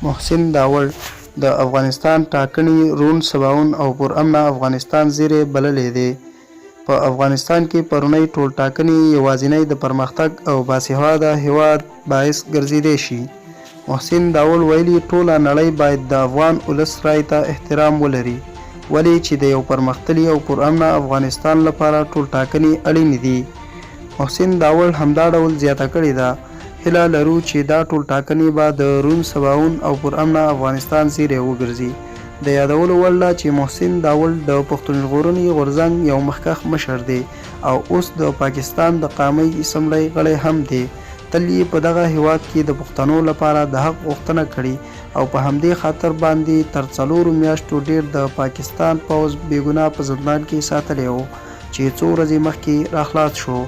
محسن داوړ د افغانستان ټاکنې روڼ سباوون او پرامنه افغانستان زیری بللې دی. په افغانستان کې پرونی ټول ټاکنې یوازینی د پرمختګ او باسواده هیواد باعث ګرځېدای شي. محسن داوړ ویلي ټوله نړۍ باید د افغان ولس رای ته احترام ولري، ولې چې د یو پرمختللي او پرامنه افغانستان لپاره ټول ټاکنې اړینې دي. محسن داوړ همدا ډول زیاته کړې ده، هیله لرو چې دا ټول ټاکنې به د روڼ سباوون او پرامنه افغانستان زیری وګرځي. د یادولو وړ ده چې محسن داوړ د پښتون ژغورنې غورځنګ یو مخکښ مشر دی او اوس د پاکستان د قومي اسمبلی غړی هم دی. تل یې په دغه هیواد کې د پښتنو لپاره د حق غوښتنه کړې او په همدې خاطر باندې تر 4 میاشتو ډیر د پاکستان پوځ بې ګناه په زندان کې ساتلی و چې څو ورځې مخکې راخلاص شو.